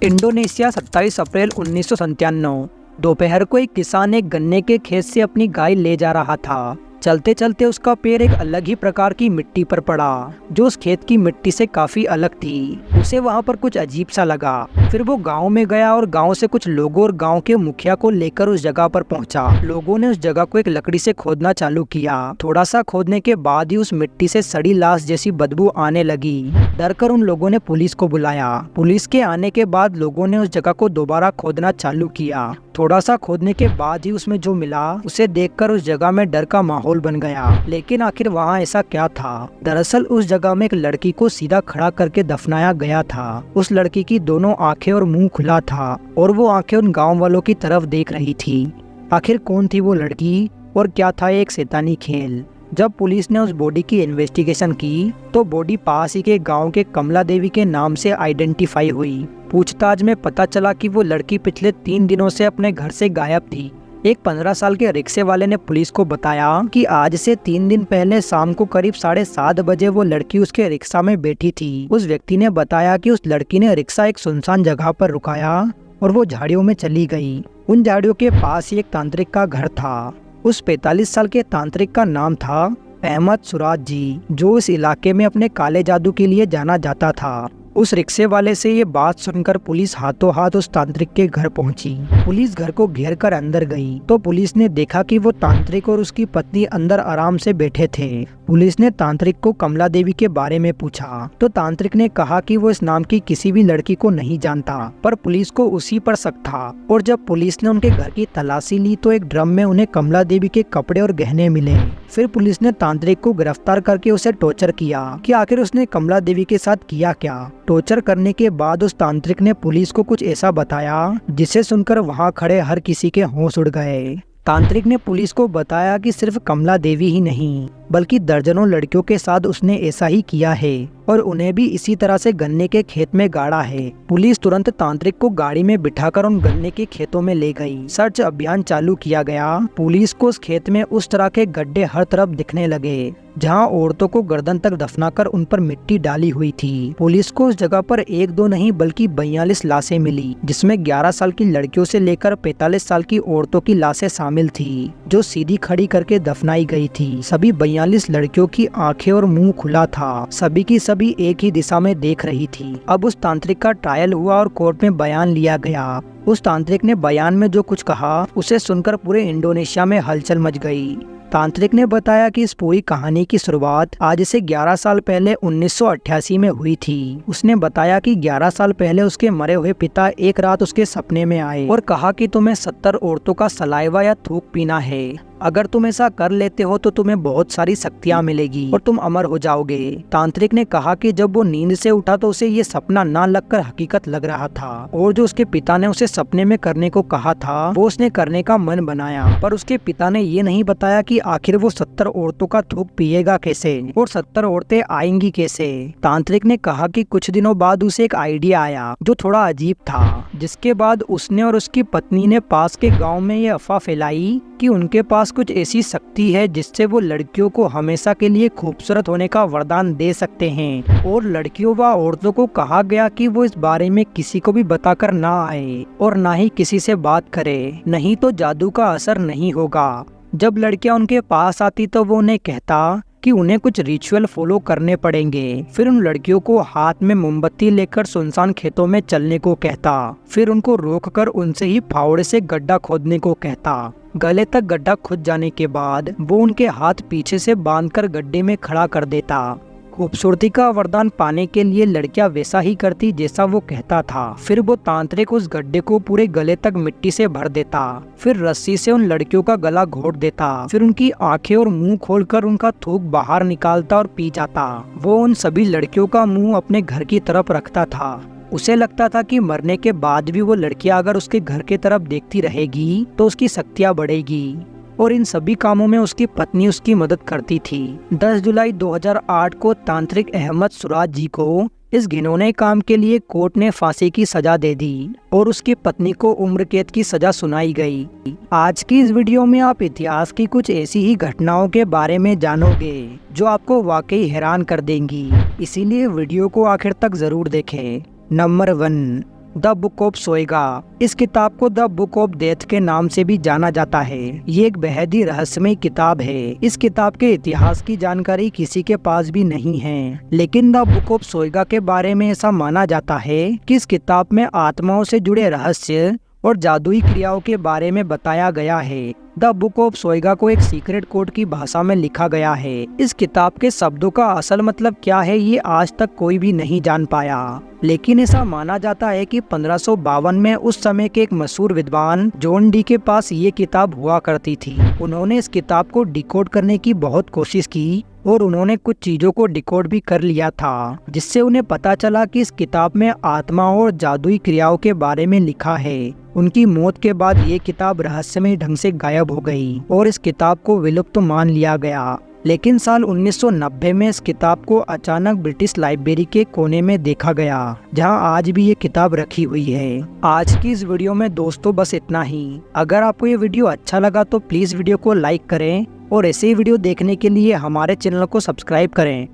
Indonesia 27 अप्रैल 1997। दोपहर को एक किसान एक गन्ने के खेत से अपनी गाय ले जा रहा था। चलते चलते उसका पैर एक अलग ही प्रकार की मिट्टी पर पड़ा जो उस खेत की मिट्टी से काफी अलग थी। उसे वहां पर कुछ अजीब सा लगा। फिर वो गांव में गया और गांव से कुछ लोगों और गांव के मुखिया को लेकर उस जगह पर पहुंचा। लोगों ने उस जगह को एक लकड़ी से खोदना चालू किया। थोड़ा सा खोदने के बाद ही उस मिट्टी से सड़ी लाश जैसी बदबू आने लगी। डर कर उन लोगों ने पुलिस को बुलाया। पुलिस के आने के बाद लोगों ने उस जगह को दोबारा खोदना चालू किया। थोड़ा सा खोदने के बाद ही उसमें जो मिला उसे देखकर उस जगह में डर का माहौल बन गया। लेकिन आखिर वहाँ ऐसा क्या था? दरअसल उस जगह में एक लड़की को सीधा खड़ा करके दफनाया गया था। उस लड़की की दोनों आंखें और मुंह खुला था और वो आंखें उन गांव वालों की तरफ देख रही थी। आखिर कौन थी वो लड़की और क्या था एक शैतानी खेल? जब पुलिस ने उस बॉडी की इन्वेस्टिगेशन की तो बॉडी पास ही के गांव के कमला देवी के नाम से आइडेंटिफाई हुई। पूछताछ में पता चला कि वो लड़की पिछले 3 दिनों से अपने घर से गायब थी। एक 15 साल के रिक्शे वाले ने पुलिस को बताया कि आज से 3 दिन पहले शाम को करीब 7:30 बजे वो लड़की उसके रिक्शा में बैठी थी। उस व्यक्ति ने बताया कि उस लड़की ने रिक्शा एक सुनसान जगह पर रुकाया और वो झाड़ियों में चली गई। उन झाड़ियों के पास ही एक तांत्रिक का घर था। उस 45 साल के तांत्रिक का नाम था अहमद सुराज जी, जो इस इलाके में अपने काले जादू के लिए जाना जाता था। उस रिक्शे वाले से ये बात सुनकर पुलिस हाथों हाथ उस तांत्रिक के घर पहुंची। पुलिस घर को घेर कर अंदर गई तो पुलिस ने देखा कि वो तांत्रिक और उसकी पत्नी अंदर आराम से बैठे थे। पुलिस ने तांत्रिक को कमला देवी के बारे में पूछा तो तांत्रिक ने कहा कि वो इस नाम की किसी भी लड़की को नहीं जानता, पर पुलिस को उसी पर शक था। और जब पुलिस ने उनके घर की तलाशी ली तो एक ड्रम में उन्हें कमला देवी के कपड़े और गहने मिले। फिर पुलिस ने तांत्रिक को गिरफ्तार करके उसे टॉर्चर किया कि आखिर उसने कमला देवी के साथ किया क्या। टॉर्चर करने के बाद उस तांत्रिक ने पुलिस को कुछ ऐसा बताया जिसे सुनकर वहां खड़े हर किसी के होश उड़ गए। तांत्रिक ने पुलिस को बताया कि सिर्फ कमला देवी ही नहीं बल्कि दर्जनों लड़कियों के साथ उसने ऐसा ही किया है और उन्हें भी इसी तरह से गन्ने के खेत में गाड़ा है। पुलिस तुरंत तांत्रिक को गाड़ी में बिठाकर उन गन्ने के खेतों में ले गई। सर्च अभियान चालू किया गया। पुलिस को उस खेत में उस तरह के गड्ढे हर तरफ दिखने लगे जहां औरतों को गर्दन तक दफनाकर उन पर मिट्टी डाली हुई थी। पुलिस को उस जगह पर 1-2 नहीं बल्कि 42 लाशें मिली, जिसमें 11 साल की लड़कियों से लेकर 45 साल की औरतों की लाशें शामिल थी जो सीधी खड़ी करके दफनाई गई थी। सभी 42 लड़कियों की आंखें और मुंह खुला था। सभी की सभी एक ही दिशा में देख रही थी। अब उस तांत्रिक का ट्रायल हुआ और कोर्ट में बयान लिया गया। उस तांत्रिक ने बयान में जो कुछ कहा उसे सुनकर पूरे इंडोनेशिया में हलचल मच गई। तांत्रिक ने बताया कि इस पूरी कहानी की शुरुआत आज से 11 साल पहले 1988 में हुई थी। उसने बताया कि 11 साल पहले उसके मरे हुए पिता एक रात उसके सपने में आए और कहा कि तुम्हें 70 औरतों का सलाइवा या थूक पीना है। अगर तुम ऐसा कर लेते हो तो तुम्हें बहुत सारी शक्तियाँ मिलेगी और तुम अमर हो जाओगे। तांत्रिक ने कहा कि जब वो नींद से उठा तो उसे ये सपना ना लगकर हकीकत लग रहा था और जो उसके पिता ने उसे सपने में करने को कहा था वो उसने करने का मन बनाया। पर उसके पिता ने ये नहीं बताया कि आखिर वो 70 औरतों का थूक पिएगा कैसे और 70 औरतें आएंगी कैसे। तांत्रिक ने कहा कि कुछ दिनों बाद उसे एक आइडिया आया जो थोड़ा अजीब था, जिसके बाद उसने और उसकी पत्नी ने पास के गाँव में ये अफवाह फैलाई कि उनके पास कुछ ऐसी शक्ति है जिससे वो लड़कियों को हमेशा के लिए खूबसूरत होने का वरदान दे सकते हैं। और लड़कियों व औरतों को कहा गया कि वो इस बारे में किसी को भी बताकर ना आए और ना ही किसी से बात करे, नहीं तो जादू का असर नहीं होगा। जब लड़कियां उनके पास आती तो वो उन्हें कहता कि उन्हें कुछ रिचुअल फॉलो करने पड़ेंगे। फिर उन लड़कियों को हाथ में मोमबत्ती लेकर सुनसान खेतों में चलने को कहता। फिर उनको रोककर उनसे ही फावड़े से गड्ढा खोदने को कहता। गले तक गड्ढा खुद जाने के बाद वो उनके हाथ पीछे से बांधकर गड्ढे में खड़ा कर देता। खूबसूरती का वरदान पाने के लिए लड़कियां वैसा ही करती जैसा वो कहता था। फिर वो तांत्रिक उस गड्ढे को पूरे गले तक मिट्टी से भर देता। फिर रस्सी से उन लड़कियों का गला घोट देता। फिर उनकी आंखें और मुंह खोलकर उनका थूक बाहर निकालता और पी जाता। वो उन सभी लड़कियों का मुंह अपने घर की तरफ रखता था। उसे लगता था कि मरने के बाद भी वो लड़कियां अगर उसके घर की तरफ देखती रहेगी तो उसकी शक्तियां बढ़ेगी। और इन सभी कामों में उसकी पत्नी उसकी मदद करती थी। 10 जुलाई 2008 को तांत्रिक अहमद सुराज जी को इस घिनौने काम के लिए कोर्ट ने फांसी की सजा दे दी और उसकी पत्नी को उम्र कैद की सजा सुनाई गई। आज की इस वीडियो में आप इतिहास की कुछ ऐसी ही घटनाओं के बारे में जानोगे जो आपको वाकई हैरान कर देंगी, इसीलिए वीडियो को आखिर तक जरूर देखें। Number 1, the book of Soyga. इस किताब को द बुक ऑफ डेथ के नाम से भी जाना जाता है। ये एक बेहद ही रहस्यमय किताब है। इस किताब के इतिहास की जानकारी किसी के पास भी नहीं है, लेकिन द बुक ऑफ सोएगा के बारे में ऐसा माना जाता है कि इस किताब में आत्माओं से जुड़े रहस्य और जादुई क्रियाओं के बारे में बताया गया है। द बुक ऑफ सोएगा को एक सीक्रेट कोड की भाषा में लिखा गया है। इस किताब के शब्दों का असल मतलब क्या है ये आज तक कोई भी नहीं जान पाया, लेकिन ऐसा माना जाता है कि 1552 में उस समय के एक मशहूर विद्वान जॉन डी के पास ये किताब हुआ करती थी। उन्होंने इस किताब को डिकोड करने की बहुत कोशिश की और उन्होंने कुछ चीजों को डिकोड भी कर लिया था, जिससे उन्हें पता चला कि इस किताब में आत्माओं और जादुई क्रियाओं के बारे में लिखा है। उनकी मौत के बाद ये किताब रहस्यमय ढंग से गायब हो गई और इस किताब को विलुप्त मान लिया गया। लेकिन साल 1990 में इस किताब को अचानक ब्रिटिश लाइब्रेरी के कोने में देखा गया, जहां आज भी ये किताब रखी हुई है। आज की इस वीडियो में दोस्तों बस इतना ही। अगर आपको ये वीडियो अच्छा लगा तो प्लीज वीडियो को लाइक करें और ऐसे ही वीडियो देखने के लिए हमारे चैनल को सब्सक्राइब करें।